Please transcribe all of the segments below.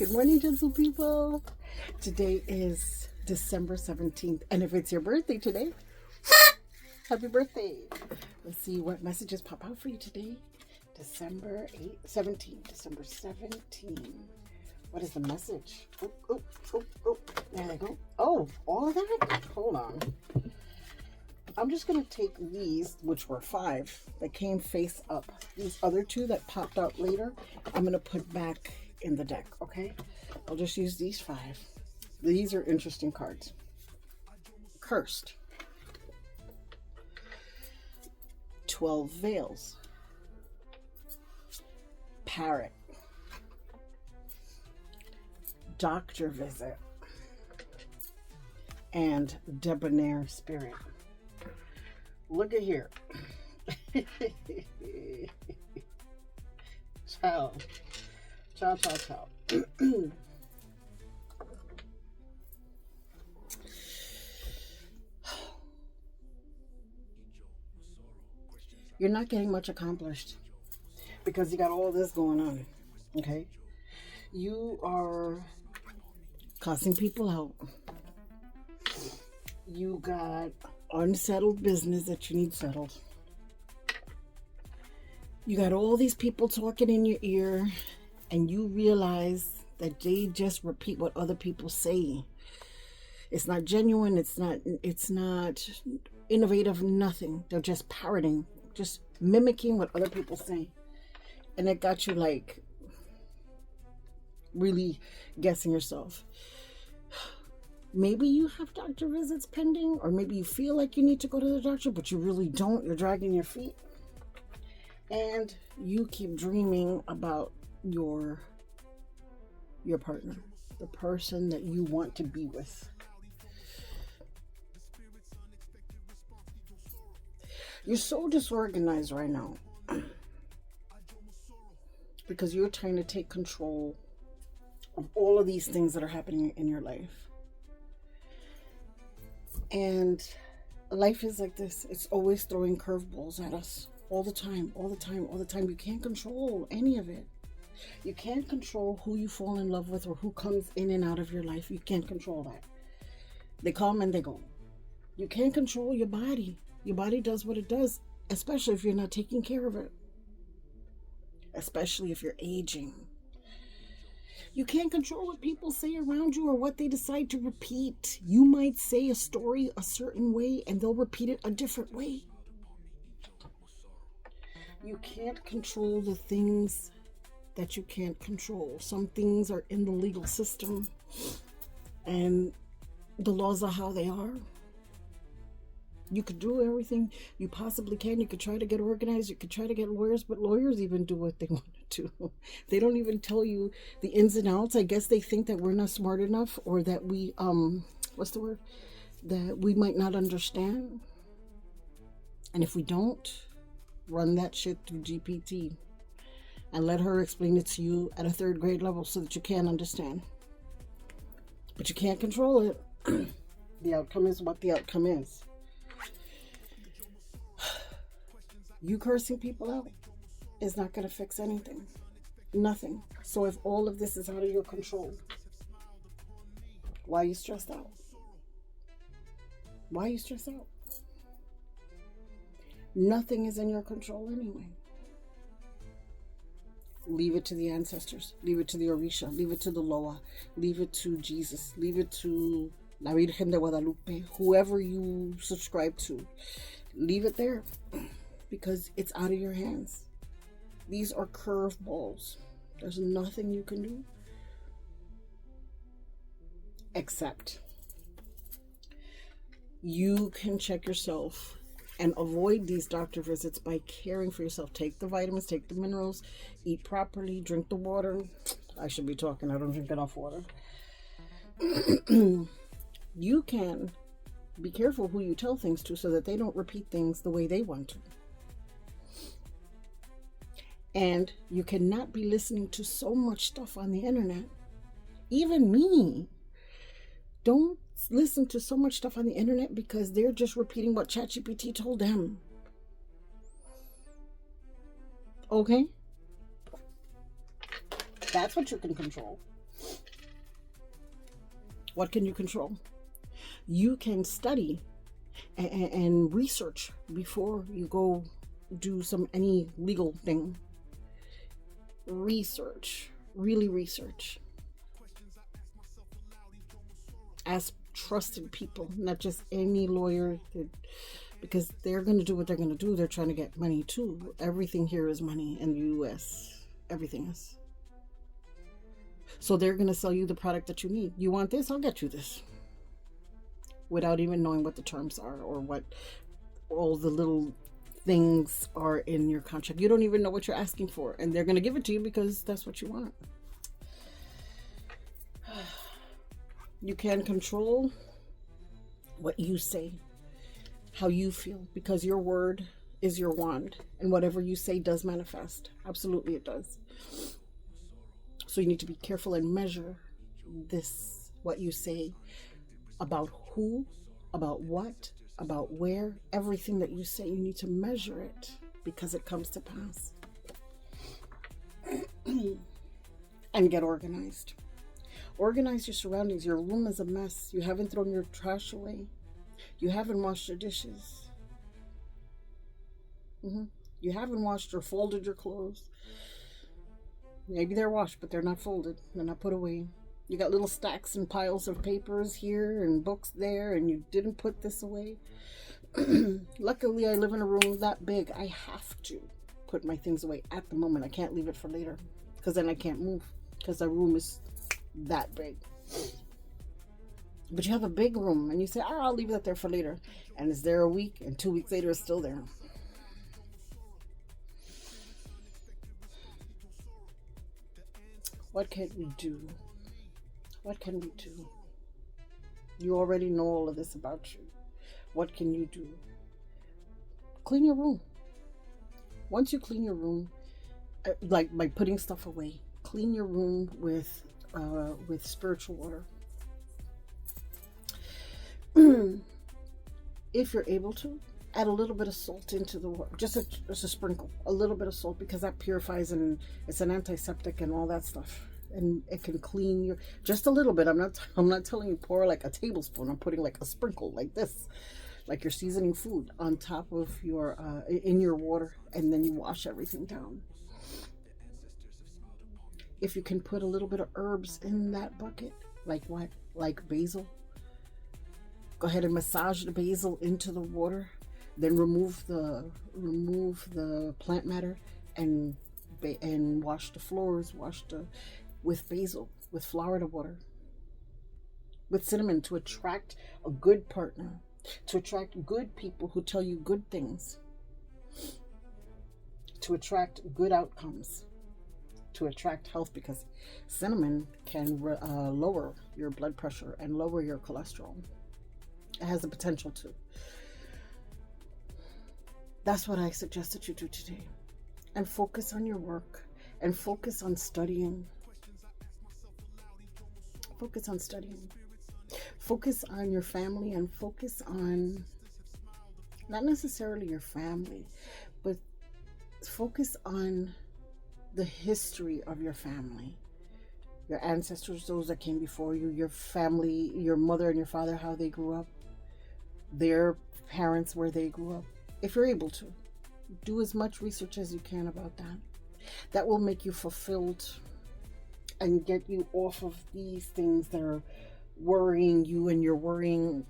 Good morning, gentle people. Today is December 17th, and if it's your birthday today, happy birthday. Let's see what messages pop out for you today. December 17th. December 17th. What is the message? Oh. There they go. Oh, all of that? Hold on. I'm just going to take these, which were 5, that came face up. These other 2 that popped out later, I'm going to put back in the deck, okay? I'll just use these 5. These are interesting cards. Cursed. 12 Veils. Parrot. Doctor Visit. And Debonair Spirit. Look at here. Ciao. You're not getting much accomplished because you got all this going on, okay? You are cussing people out. You got unsettled business that you need settled. You got all these people talking in your ear, and you realize that they just repeat what other people say. It's not genuine, it's not innovative, nothing. They're just parroting, just mimicking what other people say. And it got you like really guessing yourself. Maybe you have doctor visits pending, or maybe you feel like you need to go to the doctor, but you really don't. You're dragging your feet. And you keep dreaming about your partner, the person that you want to be with. You're so disorganized right now because you're trying to take control of all of these things that are happening in your life. And life is like this. It's always throwing curveballs at us all the time. You can't control any of it. You can't control who you fall in love with or who comes in and out of your life. You can't control that. They come and they go. You can't control your body. Your body does what it does, especially if you're not taking care of it. Especially if you're aging. You can't control what people say around you or what they decide to repeat. You might say a story a certain way and they'll repeat it a different way. You can't control the things that you can't control. Some things are in the legal system and the laws are how they are. You could do everything you possibly can. You could try to get organized. You could try to get lawyers, but lawyers even do what they want to do. They don't even tell you the ins and outs. I guess they think that we're not smart enough, or that we, that we might not understand. And if we don't, run that shit through GPT and let her explain it to you at a 3rd grade level so that you can understand. But you can't control it. The outcome is what the outcome is. You cursing people out is not going to fix anything. Nothing. So if all of this is out of your control, why are you stressed out? Why are you stressed out? Nothing is in your control anyway. Leave it to the ancestors. Leave it to the Orisha. Leave it to the Loa. Leave it to Jesus. Leave it to La Virgen de Guadalupe. Whoever you subscribe to. Leave it there. Because it's out of your hands. These are curveballs. There's nothing you can do except you can check yourself and avoid these doctor visits by caring for yourself. Take the vitamins, take the minerals, eat properly, drink the water. I should be talking. I don't drink enough water. You can be careful who you tell things to so that they don't repeat things the way they want to. And you cannot be listening to so much stuff on the internet. Even me. Don't listen to so much stuff on the internet because they're just repeating what ChatGPT told them. Okay? That's what you can control. What can you control? You can study and research before you go do any legal thing. Research, really research. Ask trusted people, not just any lawyer, because they're going to do what they're going to do. They're trying to get money too. Everything here is money in the US. Everything is. So they're going to sell you the product that you need. You want this? I'll get you this. Without even knowing what the terms are or what all the little things are in your contract. You don't even know what you're asking for. And they're going to give it to you because that's what you want. You can control what you say, how you feel, because your word is your wand. And whatever you say does manifest. Absolutely it does. So you need to be careful and measure what you say about who, about what, about where. Everything that you say, you need to measure it because it comes to pass. And get organized. Organize your surroundings. Your room is a mess. You haven't thrown your trash away. You haven't washed your dishes. You haven't washed or folded your clothes. Maybe they're washed, but they're not folded. They're not put away. You got little stacks and piles of papers here and books there, and you didn't put this away. Luckily, I live in a room that big. I have to put my things away at the moment. I can't leave it for later because then I can't move because the room is that big. But you have a big room and you say, I'll leave that there for later. And it's there a week, and 2 weeks later it's still there. What can we do? What can we do? You already know all of this about you. What can you do? Clean your room. Once you clean your room, like by putting stuff away, clean your room with spiritual water. If you're able to, add a little bit of salt into the water, just a sprinkle, a little bit of salt, because that purifies and it's an antiseptic and all that stuff, and it can clean your, just a little bit. I'm not telling you pour like a tablespoon. I'm putting like a sprinkle like this, like you're seasoning food on top of your in your water, and then you wash everything down. If you can put a little bit of herbs in that bucket, like what, like basil, go ahead and massage the basil into the water. Then remove the plant matter and wash the floors. With basil, with Florida water, with cinnamon, to attract a good partner, to attract good people who tell you good things, to attract good outcomes, to attract health, because cinnamon can lower your blood pressure and lower your cholesterol. It has the potential to. That's what I suggest that you do today. And focus on your work and focus on studying. Focus on studying. Focus on your family and focus on not necessarily your family, but focus on the history of your family. Your ancestors, those that came before you, your family, your mother and your father, how they grew up, their parents, where they grew up. If you're able to, do as much research as you can about that. That will make you fulfilled and get you off of these things that are worrying you, and you're worrying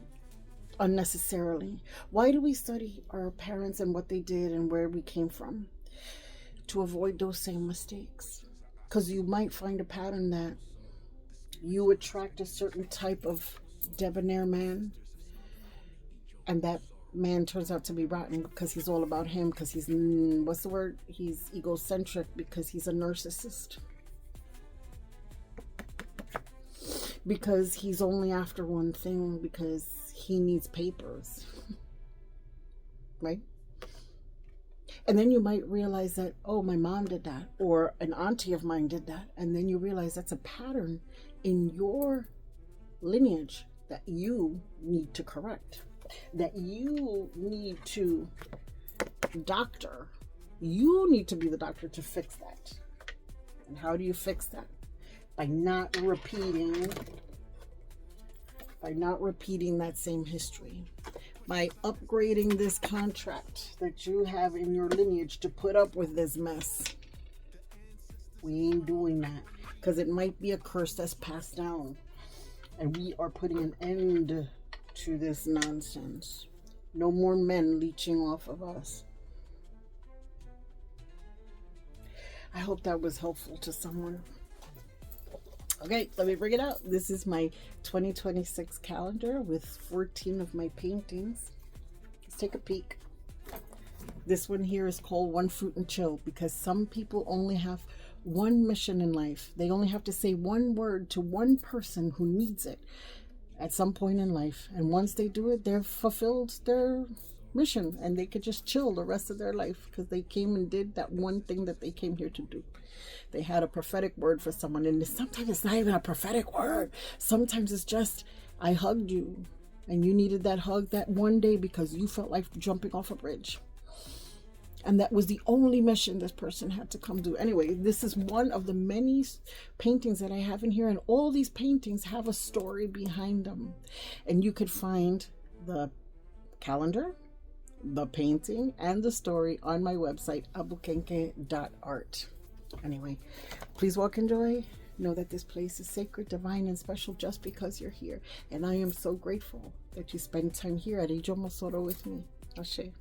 unnecessarily. Why do we study our parents and what they did and where we came from? To avoid those same mistakes. Because you might find a pattern that you attract a certain type of debonair man, and that man turns out to be rotten because he's all about him, because he's, what's the word? He's egocentric, because he's a narcissist. Because he's only after one thing, because he needs papers. Right? And then you might realize that, oh, my mom did that, or an auntie of mine did that. And then you realize that's a pattern in your lineage that you need to correct, that you need to doctor. You need to be the doctor to fix that. And how do you fix that? by not repeating that same history, by upgrading this contract that you have in your lineage to put up with this mess. We ain't doing that, because it might be a curse that's passed down, and we are putting an end to this nonsense. No more men leeching off of us. I hope that was helpful to someone. Okay, let me bring it out. This is my 2026 calendar with 14 of my paintings. Let's take a peek. This one here is called One Fruit and Chill, because some people only have one mission in life. They only have to say one word to one person who needs it at some point in life. And once they do it, they've fulfilled their mission, and they could just chill the rest of their life because they came and did that one thing that they came here to do. They had a prophetic word for someone, and sometimes it's not even a prophetic word. Sometimes it's just, I hugged you, and you needed that hug that one day because you felt like jumping off a bridge. And that was the only mission this person had to come do. Anyway, this is one of the many paintings that I have in here, and all these paintings have a story behind them. And you could find the calendar, the painting, and the story on my website, abukenke.art. Anyway, please walk in joy. Know that this place is sacred, divine, and special just because you're here. And I am so grateful that you spend time here at Ijomosoro with me. Ashe.